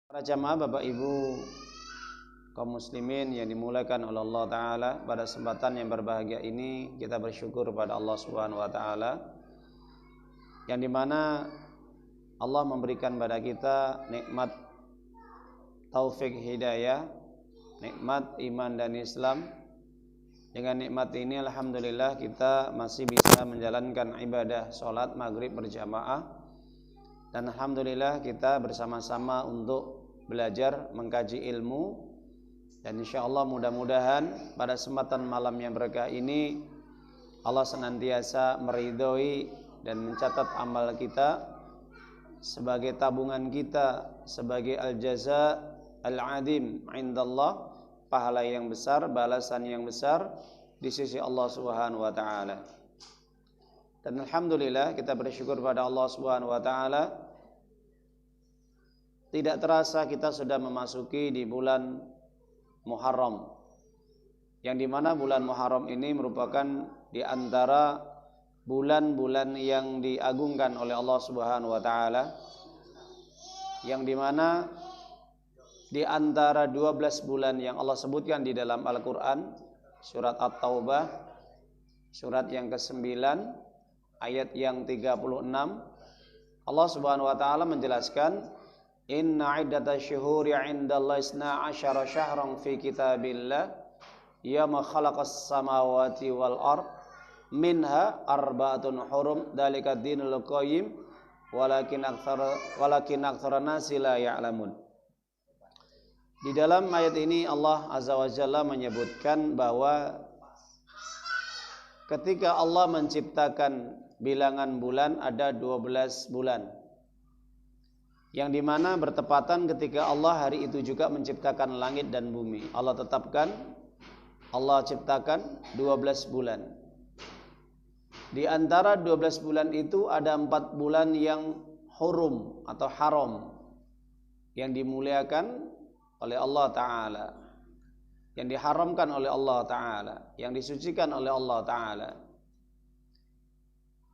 Para jamaah Bapak Ibu kaum muslimin yang dimuliakan oleh Allah Ta'ala, pada kesempatan yang berbahagia ini kita bersyukur kepada Allah Subhanahu Wa Ta'ala yang dimana Allah memberikan pada kita nikmat taufik hidayah, nikmat iman dan Islam. Dengan nikmat ini alhamdulillah kita masih bisa menjalankan ibadah sholat maghrib berjamaah, dan alhamdulillah kita bersama-sama untuk belajar mengkaji ilmu. Dan insyaallah mudah-mudahan pada kesempatan malam yang berkah ini Allah senantiasa meridhoi dan mencatat amal kita sebagai tabungan kita, sebagai al-jaza al-adim indallah, pahala yang besar, balasan yang besar di sisi Allah Subhanahu wa taala. Dan alhamdulillah kita bersyukur pada Allah Subhanahu wa taala, tidak terasa kita sudah memasuki di bulan Muharram, yang dimana bulan Muharram ini merupakan di antara bulan-bulan yang diagungkan oleh Allah Subhanahu wa taala, yang dimana di antara 12 bulan yang Allah sebutkan di dalam Al-Quran, surat At-Taubah, surat yang ke-9 ayat yang 36, Allah Subhanahu wa taala menjelaskan, inna iddatash syuhuri 'indallahi 12 syahran fi kitabillah yawma khalaqas samawati wal ard minha arba'atun hurum dzalika dinul qayyim walakin aktsara nasi la ya'lamun. Di dalam ayat ini Allah Azza wa Jalla menyebutkan bahwa ketika Allah menciptakan bilangan bulan ada 12 bulan, yang dimana bertepatan ketika Allah hari itu juga menciptakan langit dan bumi. Allah tetapkan, Allah ciptakan 12 bulan. Di antara 12 bulan itu ada 4 bulan yang hurum atau haram, yang dimuliakan oleh Allah Ta'ala, yang diharamkan oleh Allah Ta'ala, yang disucikan oleh Allah Ta'ala,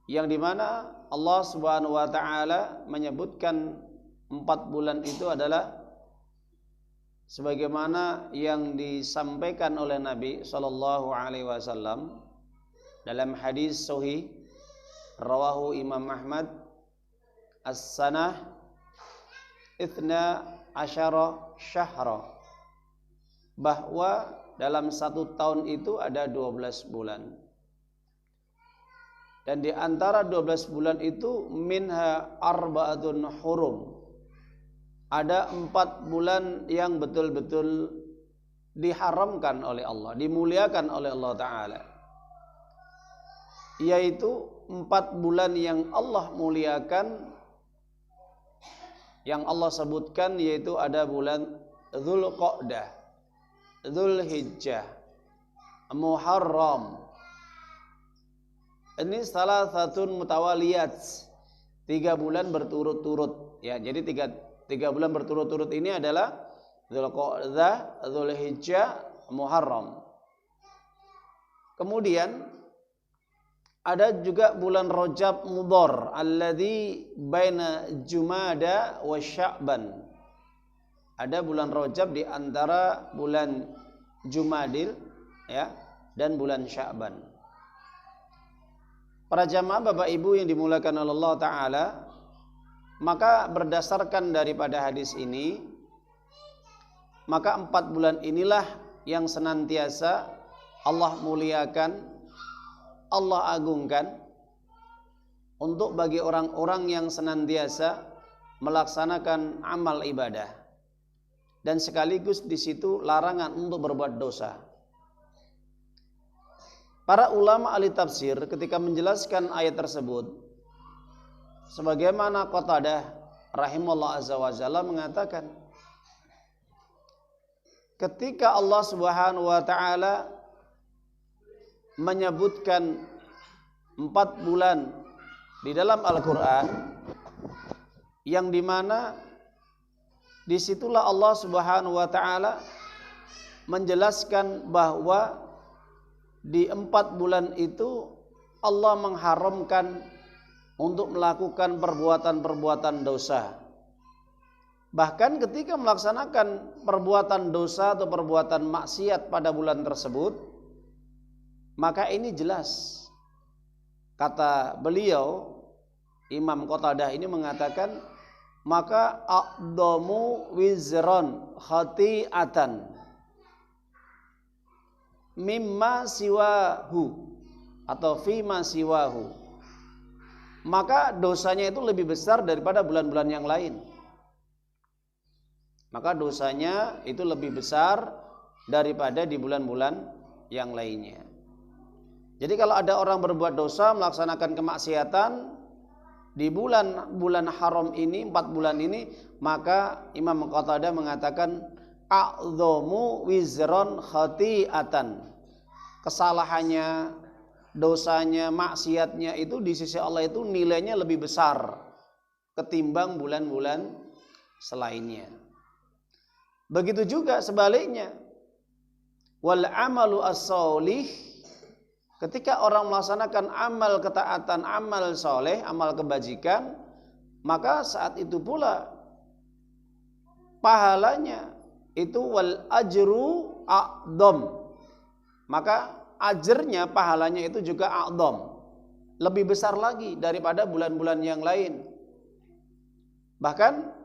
yang dimana Allah Subhanahu wa Ta'ala menyebutkan 4 bulan itu adalah sebagaimana yang disampaikan oleh Nabi Sallallahu Alaihi Wasallam dalam hadis sahih rawahu Imam Ahmad, as-sanah ithna asyara syahra, bahwa dalam 1 tahun itu ada 12 bulan, dan di antara 12 bulan itu minha arba'atun hurum, ada 4 bulan yang betul-betul diharamkan oleh Allah, dimuliakan oleh Allah Ta'ala, yaitu 4 bulan yang Allah muliakan, yang Allah sebutkan, yaitu ada bulan Dzulqa'dah, Dzulhijjah, Muharram. Ini salah satu mutawaliyat, 3 bulan berturut-turut, ya. Jadi 3 bulan berturut-turut ini adalah Dzulqa'dah, Dzulhijjah, Muharram. Kemudian ada juga bulan Rajab Mudhar, alladzi baina Jumada wa Sya'ban. Ada bulan Rajab di antara bulan Jumadil, ya, dan bulan Sya'ban. Para jamaah Bapak Ibu yang dimuliakan oleh Allah Ta'ala, maka berdasarkan daripada hadis ini, maka 4 bulan inilah yang senantiasa Allah muliakan, Allah agungkan, untuk bagi orang-orang yang senantiasa melaksanakan amal ibadah, dan sekaligus di situ larangan untuk berbuat dosa. Para ulama ahli tafsir ketika menjelaskan ayat tersebut, sebagaimana Qatadah rahimahullah azza wa jalla mengatakan, ketika Allah Subhanahu wa taala menyebutkan 4 bulan di dalam Al-Quran, yang dimana disitulah Allah Subhanahu wa ta'ala menjelaskan bahwa di 4 bulan itu Allah mengharamkan untuk melakukan perbuatan-perbuatan dosa, Bahkan ketika melaksanakan perbuatan dosa atau perbuatan maksiat pada bulan tersebut, maka ini jelas. Kata beliau, Imam Qatadah ini mengatakan, maka aqdamu wizron khati'atan mimma siwahu atau fima siwahu. Maka dosanya itu lebih besar daripada bulan-bulan yang lain. Maka dosanya itu lebih besar daripada di bulan-bulan yang lainnya. Jadi kalau ada orang berbuat dosa, melaksanakan kemaksiatan di bulan haram ini, 4 bulan ini, maka Imam Qatadah mengatakan a'dhamu wizron khati'atan. Kesalahannya, dosanya, maksiatnya itu di sisi Allah itu nilainya lebih besar ketimbang bulan-bulan selainnya. Begitu juga sebaliknya. Wal amalu as-sholih, ketika orang melaksanakan amal ketaatan, amal soleh, amal kebajikan, maka saat itu pula pahalanya itu wal ajru a'dham. Maka ajarnya, pahalanya itu juga a'dham, lebih besar lagi daripada bulan-bulan yang lain. Bahkan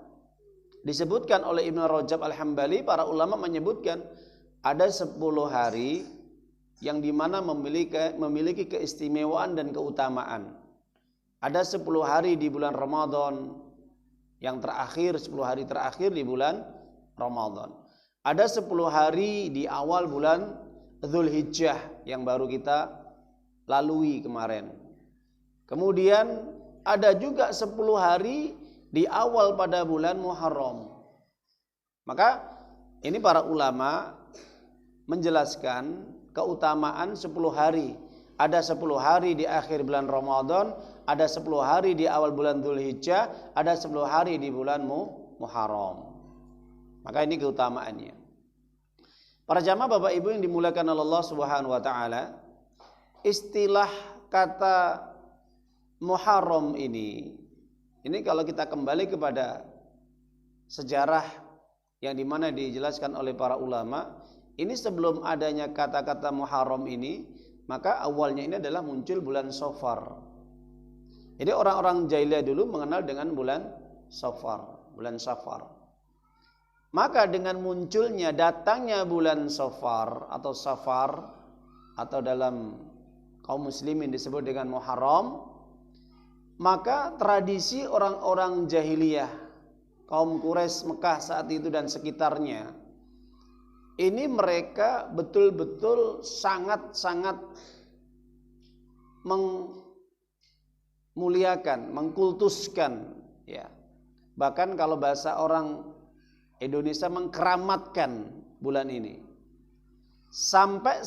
disebutkan oleh Ibnu Rajab Al-Hambali, para ulama menyebutkan ada 10 hari yang dimana memiliki keistimewaan dan keutamaan. Ada 10 hari di bulan Ramadan yang terakhir, 10 hari terakhir di bulan Ramadan. Ada 10 hari di awal bulan Dzulhijjah yang baru kita lalui kemarin. Kemudian ada juga 10 hari di awal pada bulan Muharram. Maka ini para ulama menjelaskan keutamaan 10 hari. Ada 10 hari di akhir bulan Ramadan, ada 10 hari di awal bulan Dzulhijjah, ada 10 hari di bulan Muharram. Maka ini keutamaannya. Para jamaah Bapak Ibu yang dimuliakan oleh Allah Subhanahu wa taala, istilah kata Muharram ini kalau kita kembali kepada sejarah yang dimana dijelaskan oleh para ulama, ini sebelum adanya kata-kata Muharram ini, maka awalnya ini adalah muncul bulan Safar. Jadi orang-orang jahiliyah dulu mengenal dengan bulan Safar. Maka dengan munculnya, datangnya bulan Safar atau dalam kaum muslimin disebut dengan Muharram, maka tradisi orang-orang jahiliyah, kaum Quraisy Mekah saat itu dan sekitarnya, ini mereka betul-betul sangat-sangat memuliakan, mengkultuskan, ya. Bahkan kalau bahasa orang Indonesia, mengkeramatkan bulan ini. Sampai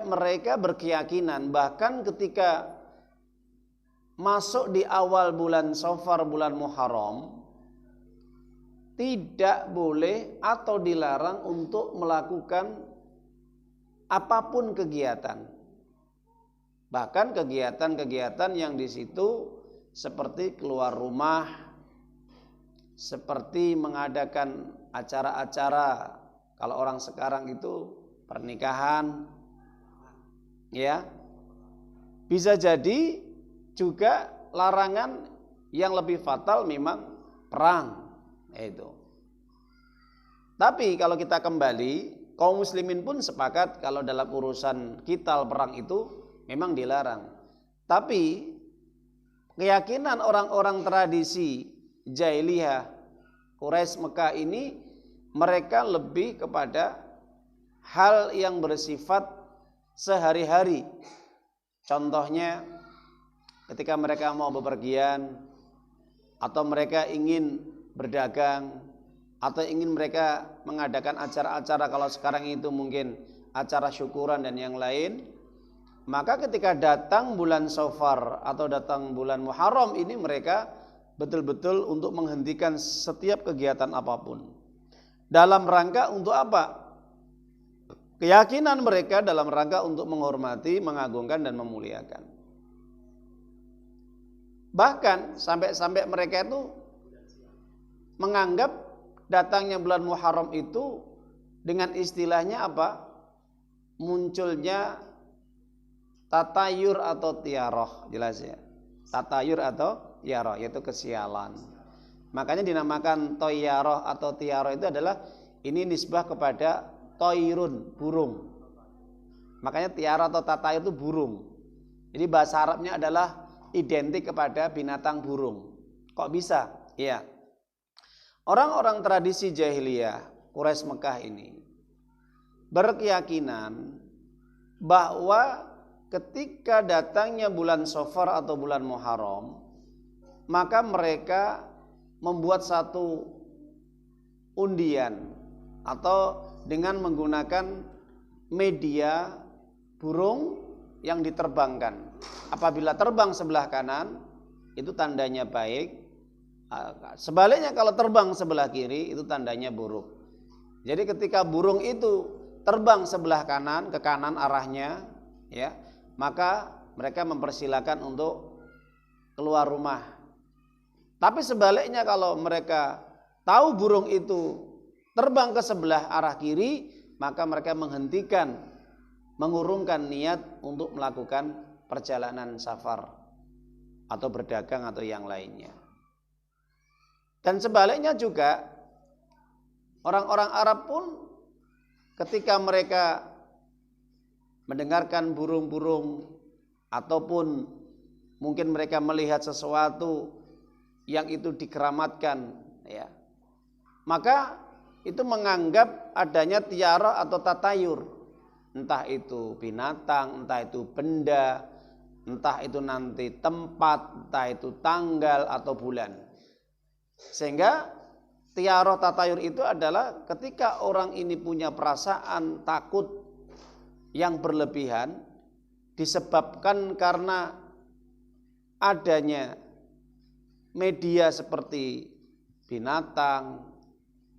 mereka berkeyakinan bahkan ketika masuk di awal bulan Safar, bulan Muharram, tidak boleh atau dilarang untuk melakukan apapun kegiatan. Bahkan kegiatan-kegiatan yang di situ seperti keluar rumah, seperti mengadakan acara-acara, kalau orang sekarang itu pernikahan, ya. Bisa jadi juga larangan yang lebih fatal memang perang, itu. Tapi kalau kita kembali, kaum muslimin pun sepakat kalau dalam urusan qital, perang itu memang dilarang. Tapi keyakinan orang-orang tradisi jahiliyah Quraisy Mekah ini, mereka lebih kepada hal yang bersifat sehari-hari. Contohnya ketika mereka mau bepergian, atau mereka ingin berdagang, atau ingin mereka mengadakan acara-acara, kalau sekarang itu mungkin acara syukuran dan yang lain, maka ketika datang bulan Safar atau datang bulan Muharram ini, mereka betul-betul untuk menghentikan setiap kegiatan apapun. Dalam rangka untuk apa? Keyakinan mereka dalam rangka untuk menghormati, mengagungkan dan memuliakan. Bahkan sampai mereka itu menganggap datangnya bulan Muharram itu dengan istilahnya apa? Munculnya tatayur atau tiaroh, jelas ya. Tatayur atau tiaroh, yaitu kesialan. Makanya dinamakan toyaroh atau tiaroh itu adalah ini nisbah kepada toirun, burung. Makanya tiara atau tatayur itu burung. Jadi bahasa Arabnya adalah identik kepada binatang burung. Kok bisa? Iya. Orang-orang tradisi jahiliyah Quraisy Mekah ini berkeyakinan bahwa ketika datangnya bulan Safar atau bulan Muharram, maka mereka membuat satu undian atau dengan menggunakan media burung yang diterbangkan. Apabila terbang sebelah kanan, itu tandanya baik. Sebaliknya kalau terbang sebelah kiri, itu tandanya buruk. Jadi ketika burung itu terbang sebelah kanan, ke kanan arahnya, ya, maka mereka mempersilakan untuk keluar rumah. Tapi sebaliknya kalau mereka tahu burung itu terbang ke sebelah arah kiri, maka mereka menghentikan, mengurungkan niat untuk melakukan perjalanan safar atau berdagang atau yang lainnya. Dan sebaliknya juga orang-orang Arab pun ketika mereka mendengarkan burung-burung ataupun mungkin mereka melihat sesuatu yang itu dikeramatkan, ya, maka itu menganggap adanya tiara atau tatayur, entah itu binatang, entah itu benda, entah itu nanti tempat, entah itu tanggal atau bulan. Sehingga tiara tatayur itu adalah ketika orang ini punya perasaan takut yang berlebihan disebabkan karena adanya media seperti binatang,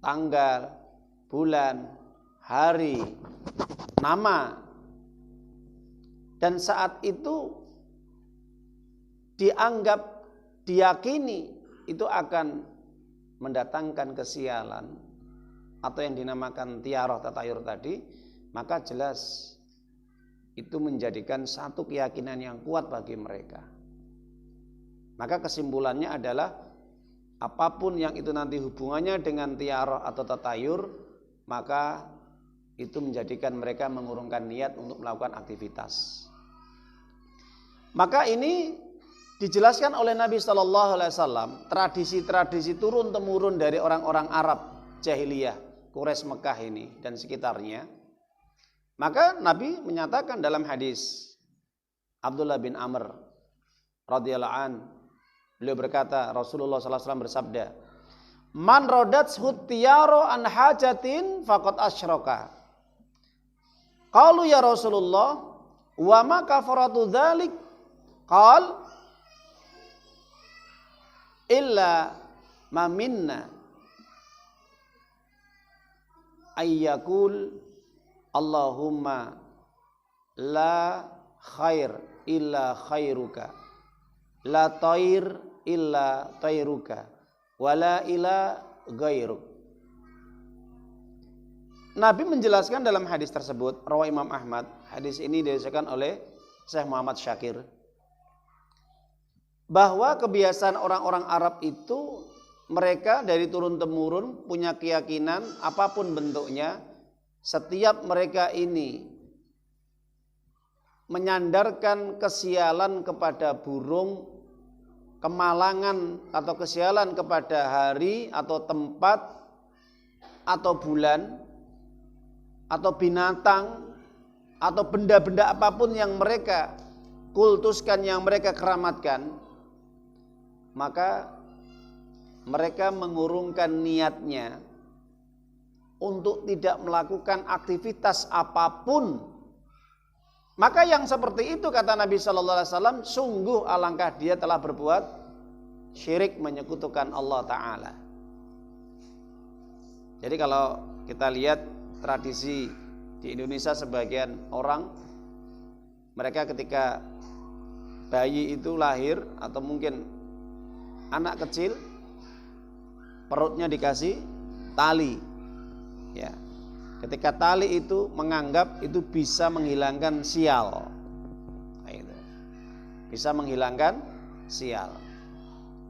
tanggal, bulan, hari, nama. Dan saat itu dianggap, diyakini itu akan mendatangkan kesialan atau yang dinamakan tiara tatayur tadi, maka jelas itu menjadikan satu keyakinan yang kuat bagi mereka. Maka kesimpulannya adalah apapun yang itu nanti hubungannya dengan tiara atau tatayur, maka itu menjadikan mereka mengurungkan niat untuk melakukan aktivitas. Maka ini dijelaskan oleh Nabi Shallallahu Alaihi Wasallam, tradisi-tradisi turun temurun dari orang-orang Arab jahiliyah Quraisy Mekah ini dan sekitarnya. Maka Nabi menyatakan dalam hadis Abdullah bin Amr radhiyallahu an, beliau berkata, Rasulullah sallallahu alaihi wasallam bersabda, "Man rodat hutiyaro an hajatin faqad asyraka." Qalu ya Rasulullah, "Wa ma kafaratu dzalik?" Qal, "Illa ma minna ayyakul Allahumma la khair illa khairuka, la tair illa tairuka, wala ila gairuk." Nabi menjelaskan dalam hadis tersebut, rawi Imam Ahmad, hadis ini diriwayatkan oleh Syekh Muhammad Syakir, bahwa kebiasaan orang-orang Arab itu mereka dari turun temurun punya keyakinan apapun bentuknya, setiap mereka ini menyandarkan kesialan kepada burung, kemalangan atau kesialan kepada hari atau tempat atau bulan atau binatang atau benda-benda apapun yang mereka kultuskan, yang mereka keramatkan, maka mereka mengurungkan niatnya untuk tidak melakukan aktivitas apapun. Maka yang seperti itu, kata Nabi Sallallahu Alaihi Wasallam, sungguh alangkah dia telah berbuat syirik, menyekutukan Allah Ta'ala. Jadi kalau kita lihat tradisi di Indonesia, sebagian orang, mereka ketika bayi itu lahir atau mungkin anak kecil, perutnya dikasih tali. Ya. Ketika tali itu menganggap itu bisa menghilangkan sial. Nah, itu. Bisa menghilangkan sial.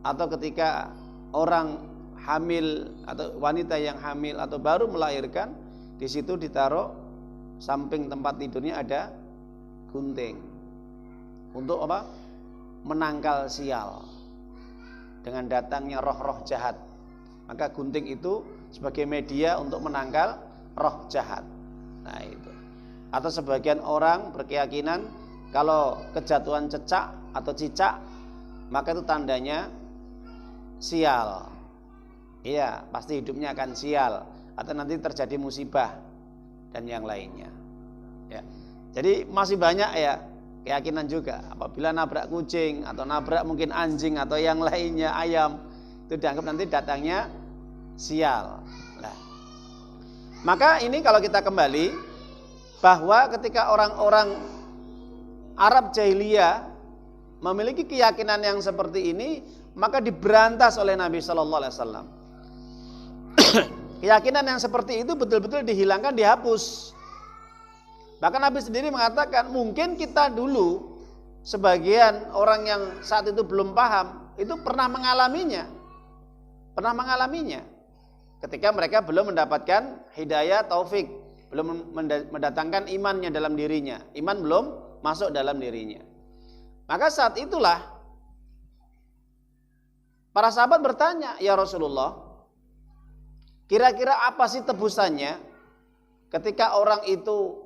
Atau ketika orang hamil atau wanita yang hamil atau baru melahirkan, di situ ditaruh samping tempat tidurnya ada gunting. Untuk apa? Menangkal sial. Dengan datangnya roh-roh jahat. Maka gunting itu sebagai media untuk menangkal roh jahat. Nah itu. Atau sebagian orang berkeyakinan kalau kejatuhan cecak atau cicak, maka itu tandanya sial. Iya, pasti hidupnya akan sial atau nanti terjadi musibah dan yang lainnya. Ya. Jadi masih banyak ya keyakinan juga. Apabila nabrak kucing atau nabrak mungkin anjing atau yang lainnya, ayam, itu dianggap nanti datangnya sial. Nah, maka ini kalau kita kembali bahwa ketika orang-orang Arab jahiliyah memiliki keyakinan yang seperti ini, maka diberantas oleh Nabi Shallallahu Alaihi Wasallam. Keyakinan yang seperti itu betul-betul dihilangkan, dihapus. Bahkan Nabi sendiri mengatakan mungkin kita dulu sebagian orang yang saat itu belum paham itu pernah mengalaminya. Ketika mereka belum mendapatkan hidayah taufik, belum mendatangkan imannya dalam dirinya. Iman belum masuk dalam dirinya. Maka saat itulah para sahabat bertanya, "Ya Rasulullah, kira-kira apa sih tebusannya ketika orang itu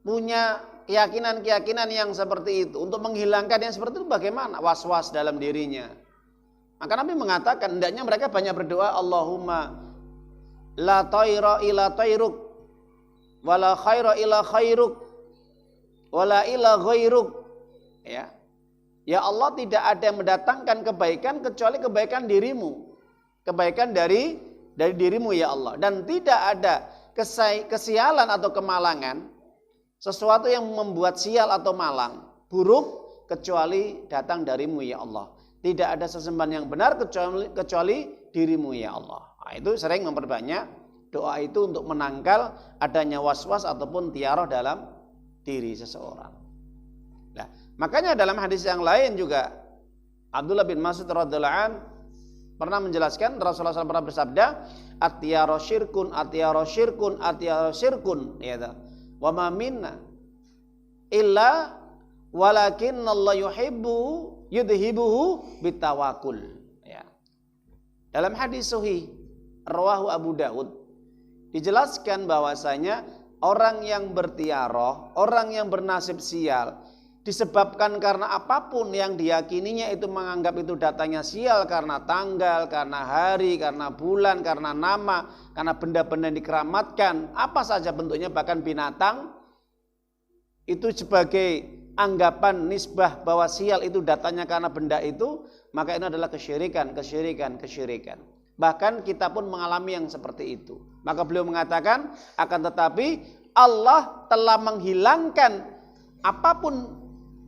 punya keyakinan-keyakinan yang seperti itu, untuk menghilangkan yang seperti itu bagaimana? Was-was dalam dirinya." Maka Nabi mengatakan hendaknya mereka banyak berdoa, Allahumma la tayra ila tayruk wa la khaira ila khairuk wa la ila ghairuk. Ya Allah, tidak ada yang mendatangkan kebaikan kecuali kebaikan dirimu. Kebaikan dari dirimu ya Allah. Dan tidak ada kesialan atau kemalangan, sesuatu yang membuat sial atau malang, buruk, kecuali datang darimu ya Allah. Tidak ada sesembahan yang benar kecuali dirimu ya Allah. Nah, itu sering memperbanyak doa itu untuk menangkal adanya was-was ataupun tiarah dalam diri seseorang. Nah, makanya dalam hadis yang lain juga Abdullah bin Mas'ud radhiyallahu anhu pernah menjelaskan, Rasulullah SAW pernah bersabda, "At-tiyara syirkun, at-tiyara syirkun, at-tiyara syirkun." Ya, wa ma minna illa walakin Allah yudhibuhu bitawakul. Ya. Dalam hadis sahih rawahu Abu Daud dijelaskan bahwasanya orang yang bertiarah, orang yang bernasib sial, disebabkan karena apapun yang diyakininya itu menganggap itu datangnya sial, karena tanggal, karena hari, karena bulan, karena nama, karena benda-benda yang dikeramatkan, apa saja bentuknya, bahkan binatang, itu sebagai anggapan nisbah bahwa sial itu datangnya karena benda itu, maka ini adalah kesyirikan. Bahkan kita pun mengalami yang seperti itu. Maka beliau mengatakan, akan tetapi Allah telah menghilangkan apapun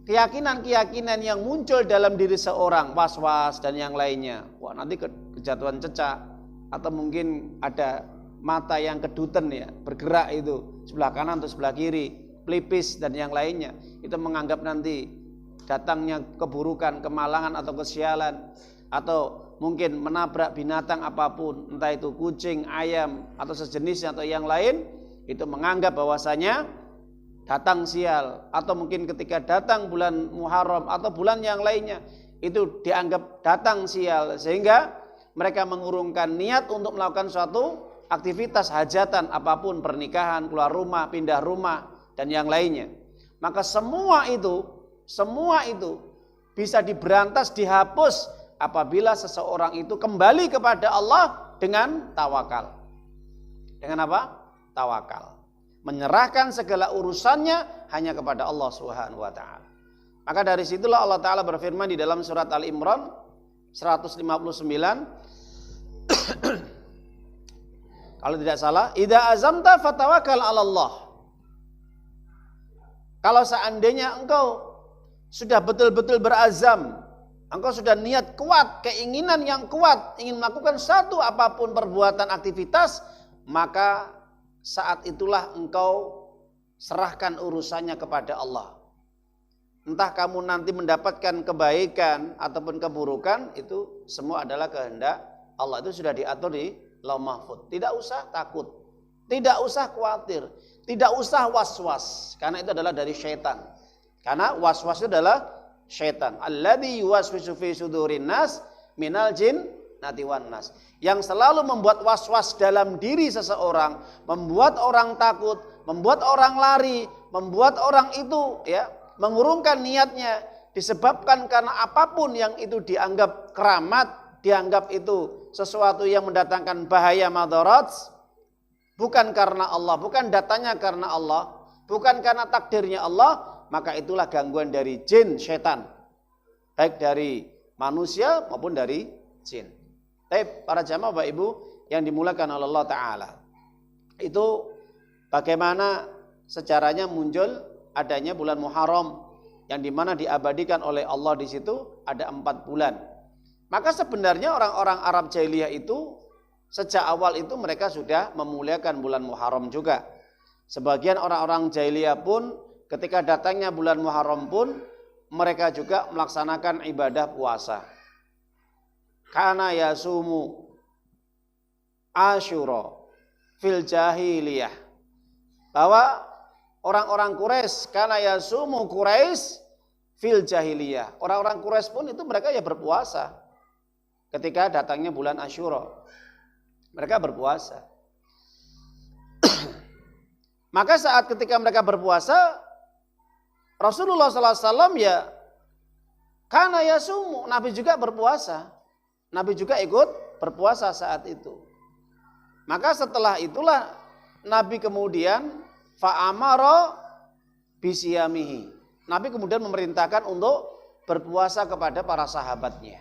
keyakinan-keyakinan yang muncul dalam diri seorang, was-was dan yang lainnya. Wah, nanti kejatuhan cecak, atau mungkin ada mata yang keduten ya, bergerak itu sebelah kanan atau sebelah kiri, pelipis dan yang lainnya, itu menganggap nanti datangnya keburukan, kemalangan atau kesialan, atau mungkin menabrak binatang apapun, entah itu kucing, ayam atau sejenisnya atau yang lain, itu menganggap bahwasanya datang sial, atau mungkin ketika datang bulan Muharram atau bulan yang lainnya itu dianggap datang sial, sehingga mereka mengurungkan niat untuk melakukan suatu aktivitas hajatan apapun, pernikahan, keluar rumah, pindah rumah dan yang lainnya. Maka semua itu bisa diberantas, dihapus apabila seseorang itu kembali kepada Allah dengan tawakal. Dengan apa? Tawakal. Menyerahkan segala urusannya hanya kepada Allah Subhanahu wa taala. Maka dari situlah Allah taala berfirman di dalam surat Al-Imran 159 kalau tidak salah, idza azamta fatawakkal 'ala Allah. Kalau seandainya engkau sudah betul-betul berazam, engkau sudah niat kuat, keinginan yang kuat, ingin melakukan satu apapun perbuatan aktivitas, maka saat itulah engkau serahkan urusannya kepada Allah. Entah kamu nanti mendapatkan kebaikan ataupun keburukan, itu semua adalah kehendak Allah. Itu sudah diatur di Lauh Mahfuz. Tidak usah takut, tidak usah khawatir, tidak usah was-was, karena itu adalah dari syaitan. Karena was-was itu adalah syaitan. Alladzi yuwaswisu fi sudurin nas minal jinnati wan nas. Yang selalu membuat was-was dalam diri seseorang, membuat orang takut, membuat orang lari, membuat orang itu mengurungkan niatnya, disebabkan karena apapun yang itu dianggap keramat, dianggap itu sesuatu yang mendatangkan bahaya madarat, bukan karena Allah, bukan datanya karena Allah, bukan karena takdirnya Allah, maka itulah gangguan dari jin, syaitan. Baik dari manusia maupun dari jin. Baik para jamaah Bapak Ibu yang dimulakan oleh Allah Ta'ala. Itu bagaimana sejarahnya muncul adanya bulan Muharram, yang dimana diabadikan oleh Allah di situ ada 4 bulan. Maka sebenarnya orang-orang Arab jahiliyah itu sejak awal itu mereka sudah memuliakan bulan Muharram juga. Sebagian orang-orang jahiliyah pun ketika datangnya bulan Muharram pun mereka juga melaksanakan ibadah puasa. Kana yasumu Asyura fil jahiliyah. Bahwa orang-orang Quraisy, kana yasumu Quraisy fil jahiliyah. Orang-orang Quraisy pun itu mereka berpuasa ketika datangnya bulan Asyura. Mereka berpuasa. Maka saat ketika mereka berpuasa, Rasulullah SAW kana yasumu, Nabi juga berpuasa. Nabi juga ikut berpuasa saat itu. Maka setelah itulah Nabi kemudian fa'amara bisiyamihi. Nabi kemudian memerintahkan untuk berpuasa kepada para sahabatnya.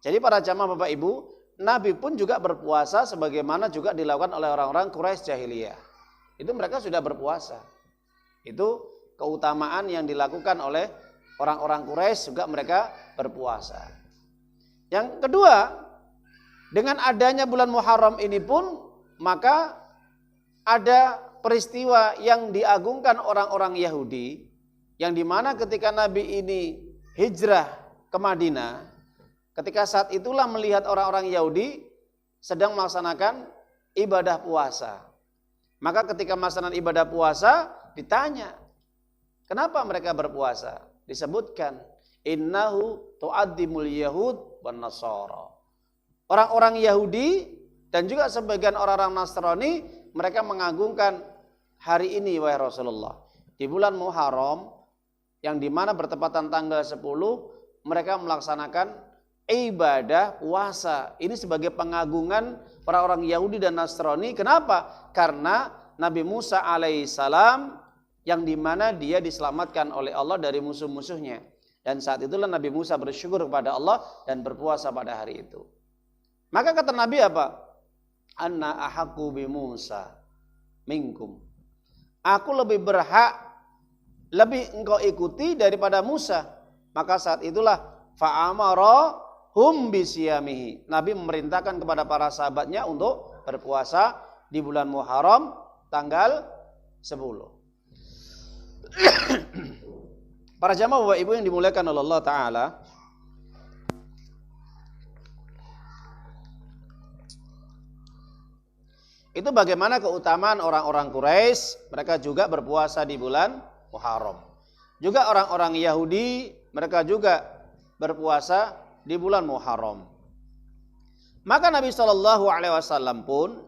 Jadi para jamaah Bapak Ibu, Nabi pun juga berpuasa sebagaimana juga dilakukan oleh orang-orang Quraisy jahiliyah. Itu mereka sudah berpuasa. Itu keutamaan yang dilakukan oleh orang-orang Quraisy, juga mereka berpuasa. Yang kedua, dengan adanya bulan Muharram ini pun maka ada peristiwa yang diagungkan orang-orang Yahudi, yang dimana ketika Nabi ini hijrah ke Madinah, ketika saat itulah melihat orang-orang Yahudi sedang melaksanakan ibadah puasa. Maka ketika melaksanakan ibadah puasa ditanya, kenapa mereka berpuasa? Disebutkan, innahu tu'addimul yahud wan nasara. Orang-orang Yahudi dan juga sebagian orang-orang Nasrani, mereka mengagungkan hari ini wahai Rasulullah. Di bulan Muharram yang dimana bertepatan tanggal 10, mereka melaksanakan ibadah puasa. Ini sebagai pengagungan orang-orang Yahudi dan Nasrani. Kenapa? Karena Nabi Musa alaihissalam yang dimana dia diselamatkan oleh Allah dari musuh-musuhnya. Dan saat itulah Nabi Musa bersyukur kepada Allah dan berpuasa pada hari itu. Maka kata Nabi apa? Anna ahaqqu bi Musa minkum. Aku lebih berhak, lebih engkau ikuti daripada Musa. Maka saat itulah fa'amara hum bisiyamihi. Nabi memerintahkan kepada para sahabatnya untuk berpuasa di bulan Muharram tanggal 10. Para jamaah Bapak Ibu yang dimuliakan oleh Allah Ta'ala, itu bagaimana keutamaan orang-orang Quraisy, mereka juga berpuasa di bulan Muharram. Juga orang-orang Yahudi, mereka juga berpuasa di bulan Muharram. Maka Nabi SAW pun,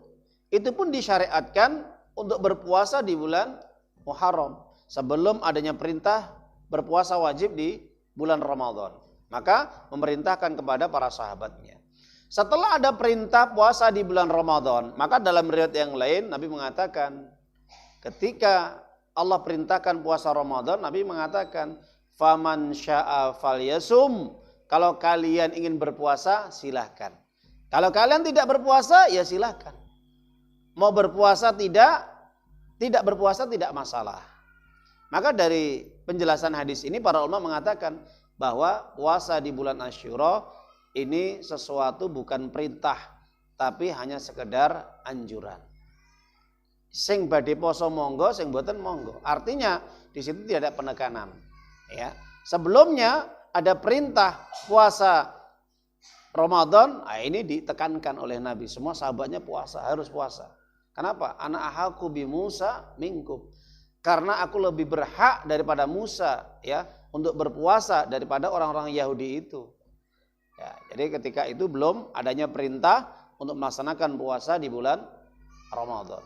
itu pun disyariatkan untuk berpuasa di bulan Muharram. Sebelum adanya perintah berpuasa wajib di bulan Ramadan. Maka memerintahkan kepada para sahabatnya. Setelah ada perintah puasa di bulan Ramadan, maka dalam riwayat yang lain Nabi mengatakan, ketika Allah perintahkan puasa Ramadan, Nabi mengatakan, faman sya'a falyasum. Kalau kalian ingin berpuasa, silahkan. Kalau kalian tidak berpuasa, ya silahkan. Mau berpuasa tidak berpuasa tidak masalah. Maka dari penjelasan hadis ini para ulama mengatakan bahwa puasa di bulan Asyura ini sesuatu bukan perintah, tapi hanya sekedar anjuran. Sing badhe poso monggo, sing mboten monggo. Artinya di situ tidak ada penekanan. Ya. Sebelumnya ada perintah puasa Ramadan, ini ditekankan oleh Nabi. Semua sahabatnya puasa, harus puasa. Kenapa? Ana ahaku bi Musa minkum. Karena aku lebih berhak daripada Musa, ya, untuk berpuasa daripada orang-orang Yahudi itu. Ya, jadi ketika itu belum adanya perintah untuk melaksanakan puasa di bulan Ramadan.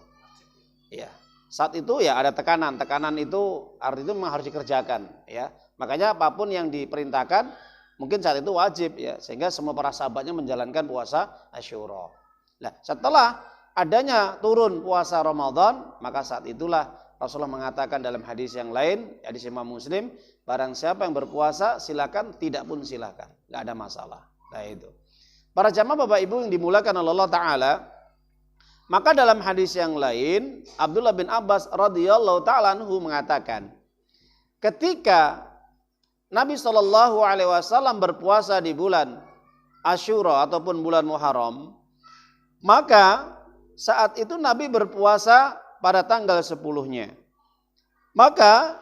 Ya, saat itu ya ada tekanan itu artinya memang harus dikerjakan, ya. Makanya apapun yang diperintahkan mungkin saat itu wajib, ya, sehingga semua para sahabatnya menjalankan puasa Asyura. Nah, setelah adanya turun puasa Ramadan, maka saat itulah Rasulullah mengatakan dalam hadis yang lain, hadis Imam Muslim, barang siapa yang berpuasa silakan, tidak pun silakan, nggak ada masalah. Nah itu. Para jamaah Bapak Ibu yang dimuliakan oleh Allah Taala, maka dalam hadis yang lain Abdullah bin Abbas radhiyallahu taala anhu mengatakan, ketika Nabi SAW berpuasa di bulan Asyura ataupun bulan Muharram, maka saat itu Nabi berpuasa pada tanggal 10-nya. Maka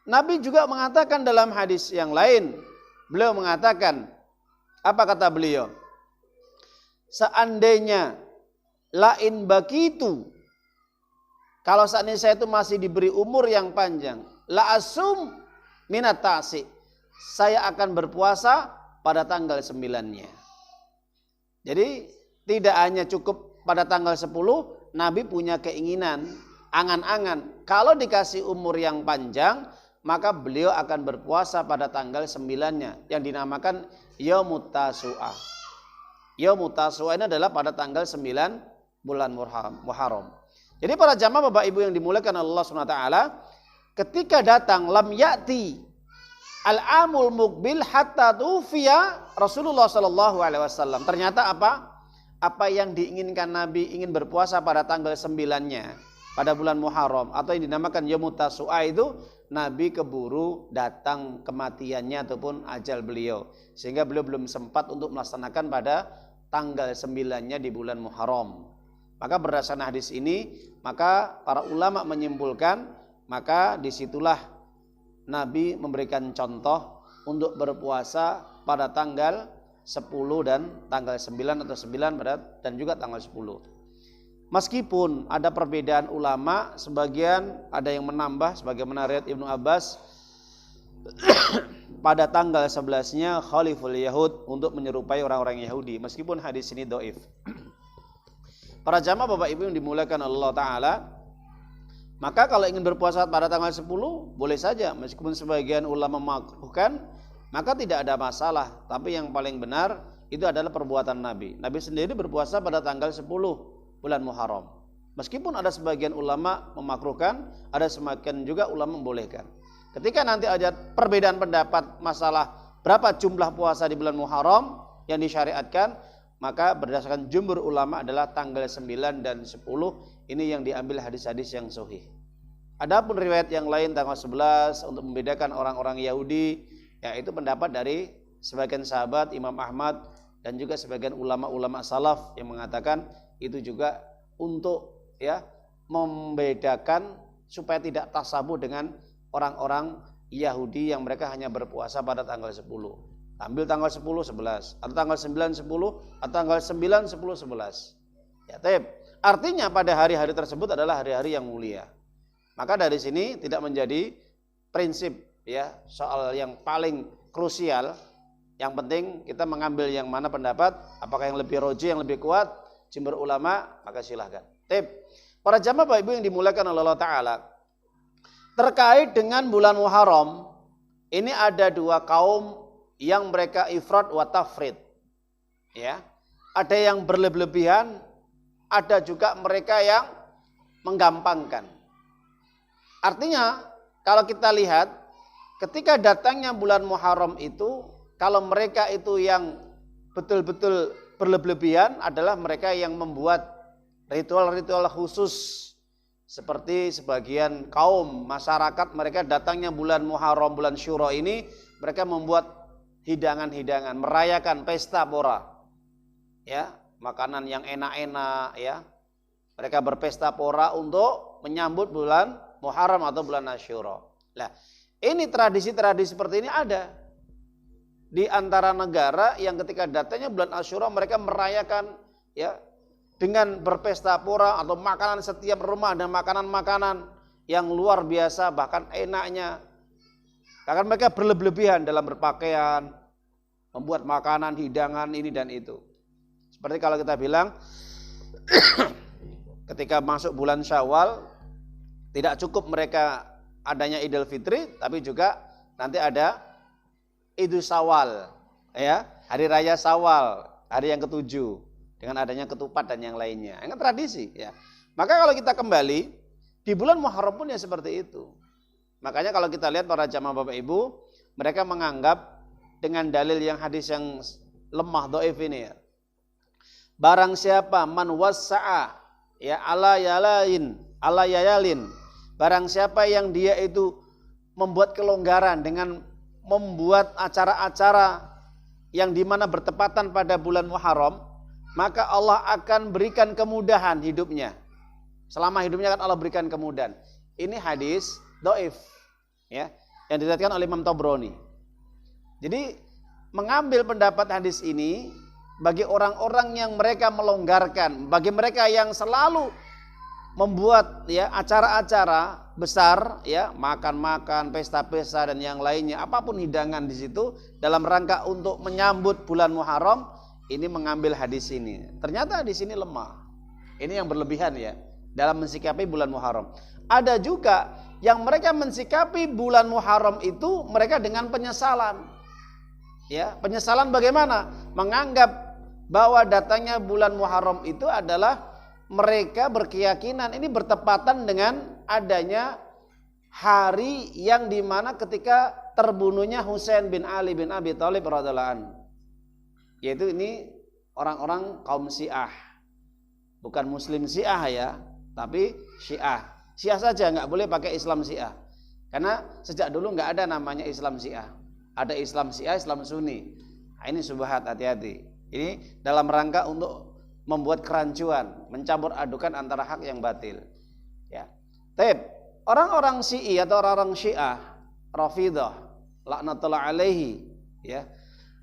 Nabi juga mengatakan dalam hadis yang lain, beliau mengatakan, apa kata beliau? Seandainya lain bakitu, kalau seandainya saya itu masih diberi umur yang panjang, la asum minat ta'si, saya akan berpuasa pada tanggal 9-nya. Jadi tidak hanya cukup pada tanggal 10, Nabi punya keinginan, angan-angan, kalau dikasih umur yang panjang, maka beliau akan berpuasa pada tanggal 9-nya yang dinamakan Yaumut Tasu'ah. Yaumut Tasu'ah ini adalah pada tanggal 9 bulan Muharram. Jadi para jamaah Bapak Ibu yang dimuliakan Allah SWT, ketika datang lam ya'ti al-amul muqbil hatta tufiya Rasulullah SAW. Ternyata apa? Apa yang diinginkan Nabi, ingin berpuasa pada tanggal 9-nya pada bulan Muharram atau yang dinamakan Yaumut Tasu'ah itu, Nabi keburu datang kematiannya ataupun ajal beliau, sehingga beliau belum sempat untuk melaksanakan pada tanggal 9-nya di bulan Muharram. Maka berdasarkan hadis ini, maka para ulama menyimpulkan, maka disitulah Nabi memberikan contoh untuk berpuasa pada tanggal 10 dan tanggal 9 atau 9 dan juga tanggal 10. Meskipun ada perbedaan ulama, sebagian ada yang menambah, sebagaimana riwayat Ibnu Abbas pada tanggal 11-nya Khaliful Yahud untuk menyerupai orang-orang Yahudi, meskipun hadis ini dhaif. Para jamaah Bapak Ibu yang dimuliakan Allah Ta'ala, maka kalau ingin berpuasa pada tanggal 10 boleh saja, meskipun sebagian ulama memakruhkan, maka tidak ada masalah. Tapi yang paling benar itu adalah perbuatan Nabi. Nabi sendiri berpuasa pada tanggal 10 bulan Muharram. Meskipun ada sebagian ulama memakruhkan, ada sebagian juga ulama membolehkan. Ketika nanti ada perbedaan pendapat masalah berapa jumlah puasa di bulan Muharram yang disyariatkan, maka berdasarkan jumhur ulama adalah tanggal 9 dan 10. Ini yang diambil hadis-hadis yang sahih. Adapun riwayat yang lain tanggal 11 untuk membedakan orang-orang Yahudi, yaitu pendapat dari sebagian sahabat Imam Ahmad dan juga sebagian ulama-ulama salaf yang mengatakan itu juga untuk membedakan supaya tidak tasabuh dengan orang-orang Yahudi yang mereka hanya berpuasa pada tanggal 10. Ambil tanggal 10, 11 atau tanggal 9, 10 atau tanggal 9, 10, 11. Ya, artinya pada hari-hari tersebut adalah hari-hari yang mulia. Maka dari sini tidak menjadi prinsip soal yang paling krusial. Yang penting kita mengambil yang mana pendapat, apakah yang lebih roji, yang lebih kuat, jumhur ulama, maka silahkan. Para jamaah Bapak Ibu yang dimuliakan oleh Allah Ta'ala, terkait dengan bulan Muharram, ini ada dua kaum yang mereka ifrat wa tafrid. Ada yang berlebihan, ada juga mereka yang menggampangkan. Artinya kalau kita lihat ketika datangnya bulan Muharram itu, kalau mereka itu yang betul-betul berlebihan adalah mereka yang membuat ritual-ritual khusus. Seperti sebagian kaum masyarakat, mereka datangnya bulan Muharram, bulan Syuro ini, mereka membuat hidangan-hidangan, merayakan pesta pora. Ya, makanan yang enak-enak ya. Mereka berpesta pora untuk menyambut bulan Muharram atau bulan Asyura. Nah, ini tradisi-tradisi seperti ini ada di antara negara yang ketika datangnya bulan Asyura mereka merayakan ya dengan berpesta pora atau makanan, setiap rumah dan makanan-makanan yang luar biasa, bahkan enaknya. Bahkan mereka berlebihan dalam berpakaian, membuat makanan, hidangan ini dan itu. Seperti kalau kita bilang ketika masuk bulan Syawal tidak cukup mereka adanya Idul Fitri, tapi juga nanti ada Idul Syawal, ya, hari raya Syawal, hari yang ketujuh dengan adanya ketupat dan yang lainnya. Ini tradisi, ya. Maka kalau kita kembali di bulan Muharram pun ya seperti itu. Makanya kalau kita lihat para jamaah Bapak Ibu, mereka menganggap dengan dalil yang hadis yang lemah dhaif ini ya. Barang siapa man wassa'a ya ala yayalin. Barang siapa yang dia itu membuat kelonggaran dengan membuat acara-acara yang dimana bertepatan pada bulan Muharram, maka Allah akan berikan kemudahan hidupnya. Selama hidupnya akan Allah berikan kemudahan. Ini hadis dhaif ya, yang diriwayatkan oleh Imam Tabrani. Jadi mengambil pendapat hadis ini bagi orang-orang yang mereka melonggarkan, bagi mereka yang selalu membuat ya acara-acara besar ya, makan-makan, pesta-pesta dan yang lainnya, apapun hidangan di situ dalam rangka untuk menyambut bulan Muharram, ini mengambil hadis ini. Ternyata hadis ini lemah. Ini yang berlebihan ya dalam mensikapi bulan Muharram. Ada juga yang mereka mensikapi bulan Muharram itu mereka dengan penyesalan. Ya, penyesalan bagaimana? Menganggap bahwa datangnya bulan Muharram itu adalah mereka berkeyakinan ini bertepatan dengan adanya hari yang dimana ketika terbunuhnya Husain bin Ali bin Abi Thalib radhiyallahu anhu. Yaitu ini orang-orang kaum Syiah. Bukan Muslim Syiah ya, tapi Syiah. Syiah saja, nggak boleh pakai Islam Syiah. Karena sejak dulu nggak ada namanya Islam Syiah. Ada Islam Syiah, Islam Sunni. Nah, ini subhat, hati-hati. Ini dalam rangka untuk membuat kerancuan, mencampur adukan antara hak yang batil. Ya. Tapi orang-orang Syi'i atau orang-orang Syiah, Rafidah, laknatullah alaihi, ya.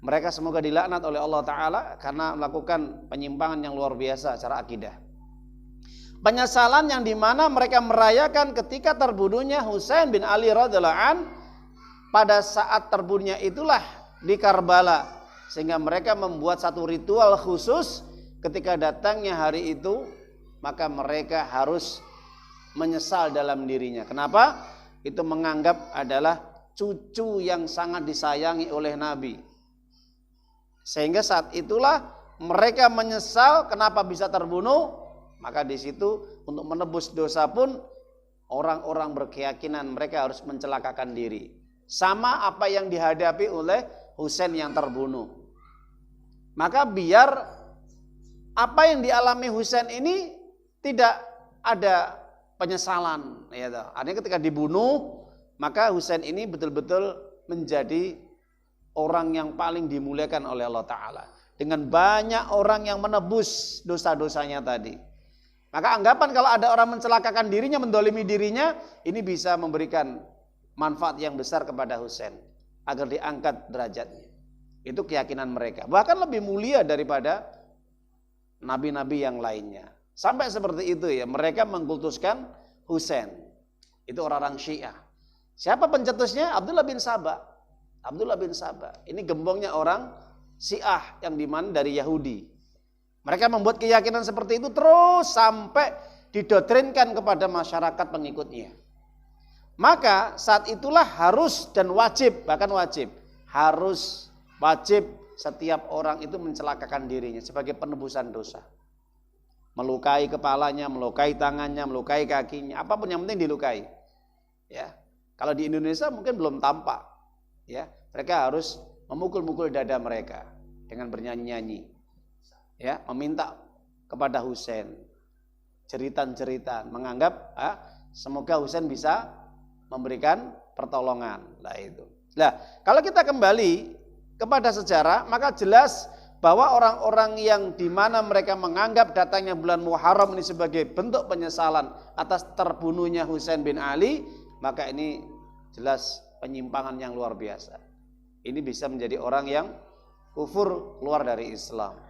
Mereka semoga dilaknat oleh Allah Ta'ala karena melakukan penyimpangan yang luar biasa secara akidah. Penyesalan yang dimana mereka merayakan ketika terbunuhnya Husain bin Ali radhiyallahu an. Pada saat terbunuhnya itulah di Karbala, sehingga mereka membuat satu ritual khusus ketika datangnya hari itu, maka mereka harus menyesal dalam dirinya. Kenapa? Itu menganggap adalah cucu yang sangat disayangi oleh Nabi. Sehingga saat itulah mereka menyesal kenapa bisa terbunuh. Maka di situ untuk menebus dosa pun orang-orang berkeyakinan mereka harus mencelakakan diri. Sama apa yang dihadapi oleh Husain yang terbunuh. Maka biar apa yang dialami Husain ini tidak ada penyesalan. Ya, artinya ketika dibunuh, maka Husain ini betul-betul menjadi orang yang paling dimuliakan oleh Allah Ta'ala. Dengan banyak orang yang menebus dosa-dosanya tadi. Maka anggapan kalau ada orang mencelakakan dirinya, mendolimi dirinya, ini bisa memberikan manfaat yang besar kepada Husain agar diangkat derajatnya. Itu keyakinan mereka. Bahkan lebih mulia daripada nabi-nabi yang lainnya. Sampai seperti itu ya, mereka mengkultuskan Husain. Itu orang-orang Syiah. Siapa pencetusnya? Abdullah bin Saba. Abdullah bin Saba. Ini gembongnya orang Syiah yang dimana dari Yahudi. Mereka membuat keyakinan seperti itu terus sampai didoktrinkan kepada masyarakat pengikutnya. Maka saat itulah harus dan wajib, bahkan wajib, harus wajib setiap orang itu mencelakakan dirinya sebagai penebusan dosa. Melukai kepalanya, melukai tangannya, melukai kakinya, apapun yang penting dilukai. Ya. Kalau di Indonesia mungkin belum tampak. Ya, mereka harus memukul-mukul dada mereka dengan bernyanyi-nyanyi. Ya, meminta kepada Husain. Jeritan-jeritan, menganggap semoga Husain bisa memberikan pertolongan. Lah itu. Nah, kalau kita kembali kepada sejarah, maka jelas bahwa orang-orang yang di mana mereka menganggap datangnya bulan Muharram ini sebagai bentuk penyesalan atas terbunuhnya Husain bin Ali, maka ini jelas penyimpangan yang luar biasa. Ini bisa menjadi orang yang kufur, keluar dari Islam.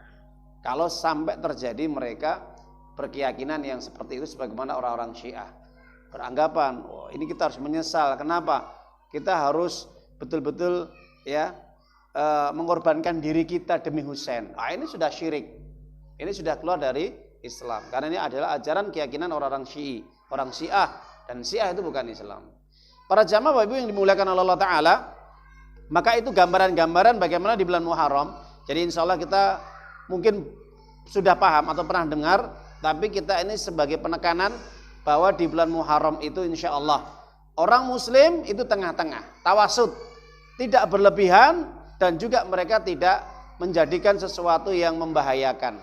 Kalau sampai terjadi mereka berkeyakinan yang seperti itu sebagaimana orang-orang Syiah. Beranggapan, oh, ini kita harus menyesal. Kenapa? Kita harus betul-betul ya mengorbankan diri kita demi Husain. Ini sudah syirik. Ini sudah keluar dari Islam. Karena ini adalah ajaran keyakinan orang-orang Syi'i, orang Syiah, dan Syiah itu bukan Islam. Para jamaah Bapak Ibu yang dimuliakan oleh Allah Ta'ala, maka itu gambaran-gambaran bagaimana di bulan Muharram. Jadi insya Allah kita mungkin sudah paham atau pernah dengar, tapi kita ini sebagai penekanan bahwa di bulan Muharram itu insya Allah orang Muslim itu tengah-tengah, tawasud, tidak berlebihan, dan juga mereka tidak menjadikan sesuatu yang membahayakan.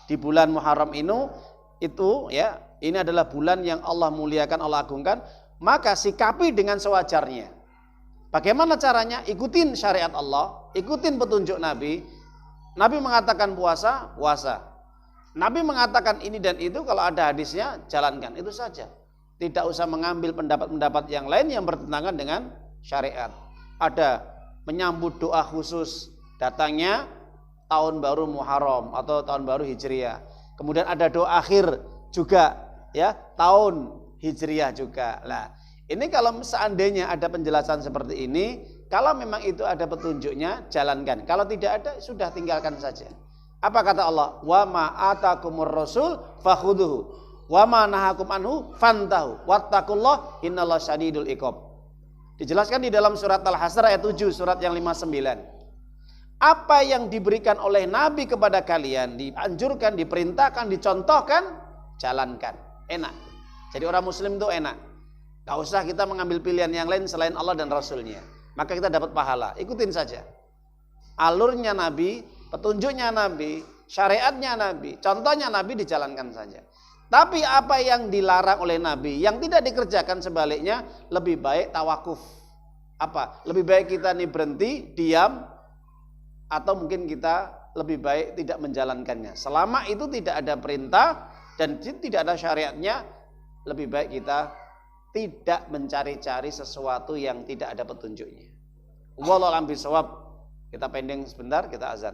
Di bulan Muharram itu ya, ini adalah bulan yang Allah muliakan, Allah agungkan, maka sikapi dengan sewajarnya. Bagaimana caranya? Ikutin syariat Allah, ikutin petunjuk Nabi. Nabi mengatakan puasa, puasa. Nabi mengatakan ini dan itu, kalau ada hadisnya jalankan, itu saja. Tidak usah mengambil pendapat-pendapat yang lain yang bertentangan dengan syariat. Ada menyambut doa khusus datangnya tahun baru Muharram atau tahun baru Hijriah. Kemudian ada doa akhir juga ya, tahun Hijriah juga. Nah, ini kalau seandainya ada penjelasan seperti ini, kalau memang itu ada petunjuknya, jalankan. Kalau tidak ada, sudah tinggalkan saja. Apa kata Allah? Wa ma atakumur rasul fakhuduhu wa ma nahakum anhu fantahu wattaqullah innallaha syadidul iqab. Dijelaskan di dalam surat Al-Hasr ayat 7, surat yang 59. Apa yang diberikan oleh Nabi kepada kalian, dianjurkan, diperintahkan, dicontohkan, jalankan. Enak. Jadi orang Muslim itu enak. Gak usah kita mengambil pilihan yang lain selain Allah dan Rasulnya. Maka kita dapat pahala. Ikutin saja. Alurnya Nabi, petunjuknya Nabi, syariatnya Nabi, contohnya Nabi, dijalankan saja. Tapi apa yang dilarang oleh Nabi, yang tidak dikerjakan, sebaliknya lebih baik tawakuf. Apa? Lebih baik kita ini berhenti, diam, atau mungkin kita lebih baik tidak menjalankannya. Selama itu tidak ada perintah dan tidak ada syariatnya, lebih baik kita tidak mencari-cari sesuatu yang tidak ada petunjuknya. Wallahu a'lam bishawab. Kita pending sebentar, kita azan.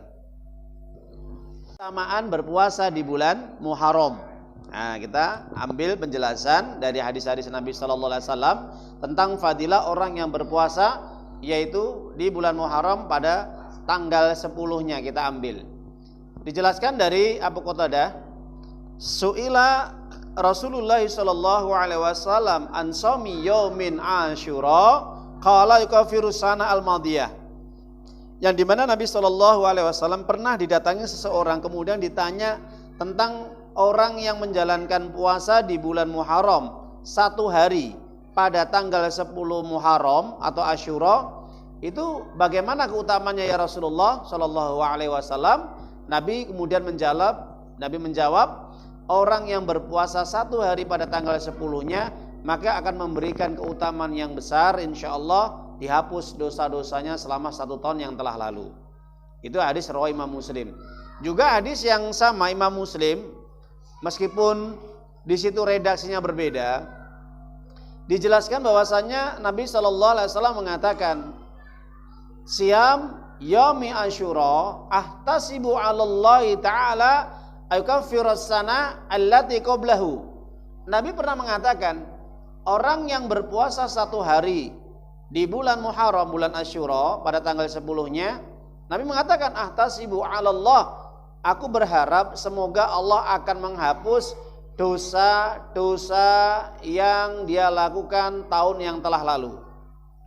Keutamaan berpuasa di bulan Muharram. Nah, kita ambil penjelasan dari hadis-hadis Nabi Sallallahu Alaihi Wasallam tentang fadilah orang yang berpuasa, yaitu di bulan Muharram pada tanggal 10-nya kita ambil. Dijelaskan dari Abu Qatadah, su'ila Rasulullah Sallallahu Alaihi Wasallam an shaumi yaumin Asyura qala yukaffiru sana al-madiyah. Yang dimana Nabi Sallallahu Alaihi Wasallam pernah didatangi seseorang, kemudian ditanya tentang orang yang menjalankan puasa di bulan Muharram satu hari pada tanggal 10 Muharram atau Asyura, itu bagaimana keutamaannya ya Rasulullah Shallallahu Alaihi Wasallam? Nabi kemudian menjawab, orang yang berpuasa satu hari pada tanggal 10-nya maka akan memberikan keutamaan yang besar, insya Allah dihapus dosa-dosanya selama 1 tahun yang telah lalu. Itu hadis riwayat Imam Muslim. Juga hadis yang sama Imam Muslim, meskipun di situ redaksinya berbeda, dijelaskan bahwasanya Nabi Shallallahu Alaihi Wasallam mengatakan, siam yaumi Asyura ahtasibu 'alallahi ta'ala ayukaffiras sana allati qablahu. Nabi pernah mengatakan, orang yang berpuasa satu hari di bulan Muharram, bulan Asyura pada tanggal 10-nya, Nabi mengatakan ahtasibu 'alallah, aku berharap semoga Allah akan menghapus dosa-dosa yang dia lakukan tahun yang telah lalu.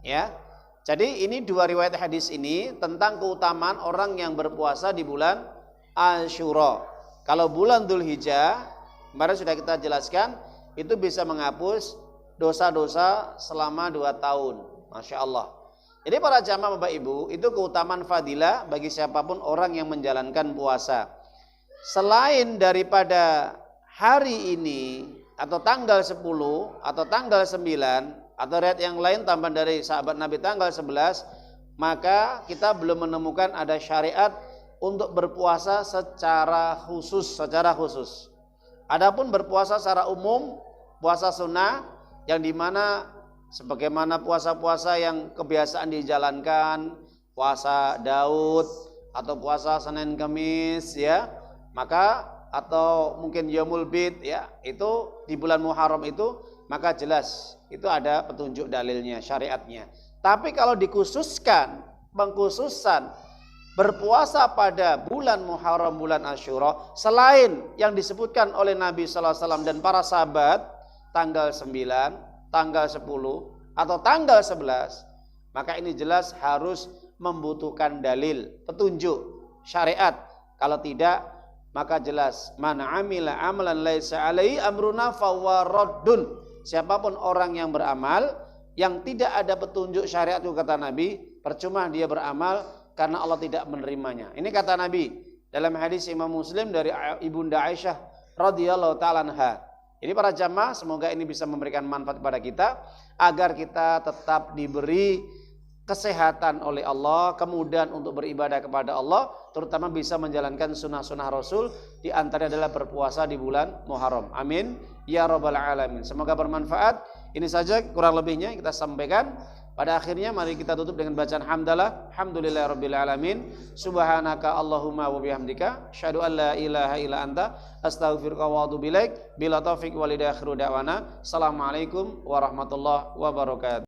Ya. Jadi ini dua riwayat hadis ini tentang keutamaan orang yang berpuasa di bulan Asyura. Kalau bulan Dzulhijjah, kemarin sudah kita jelaskan, itu bisa menghapus dosa-dosa selama 2 tahun. Masya Allah. Jadi para jamaah Bapak Ibu, itu keutamaan fadilah bagi siapapun orang yang menjalankan puasa. Selain daripada hari ini atau tanggal 10 atau tanggal 9 atau riwayat yang lain tambahan dari sahabat Nabi tanggal 11, maka kita belum menemukan ada syariat untuk berpuasa secara khusus. Adapun berpuasa secara umum, puasa sunnah yang dimana sebagaimana puasa-puasa yang kebiasaan dijalankan, puasa Daud atau puasa Senin Kamis ya, maka atau mungkin Yaumul Bid ya, itu di bulan Muharram itu, maka jelas itu ada petunjuk dalilnya, syariatnya. Tapi kalau dikhususkan, pengkhususan berpuasa pada bulan Muharram, bulan Asyura, selain yang disebutkan oleh Nabi sallallahu alaihi wasallam dan para sahabat, tanggal 9, tanggal 10 atau tanggal 11, maka ini jelas harus membutuhkan dalil, petunjuk syariat. Kalau tidak, maka jelas man amila amalan laisa alaihi amruna fahuwa raddun. Siapapun orang yang beramal yang tidak ada petunjuk syariat, itu kata Nabi, percuma dia beramal karena Allah tidak menerimanya. Ini kata Nabi dalam hadis Imam Muslim dari Ibunda Aisyah radhiyallahu taala anha. Jadi para jamaah, semoga ini bisa memberikan manfaat kepada kita agar kita tetap diberi kesehatan oleh Allah, kemudian untuk beribadah kepada Allah, terutama bisa menjalankan sunnah-sunnah Rasul, di antaranya adalah berpuasa di bulan Muharram. Amin ya rabbal alamin. Semoga bermanfaat. Ini saja kurang lebihnya kita sampaikan. Pada akhirnya mari kita tutup dengan bacaan hamdalah. Alhamdulillahirabbil alamin. Subhanaka Allahumma wa bihamdika asyhadu an la ilaha illa anta astaghfiruka wa atubu ilaik. Bila taufik wal hidayah, akhiru da'wana. Assalamualaikum warahmatullahi wabarakatuh.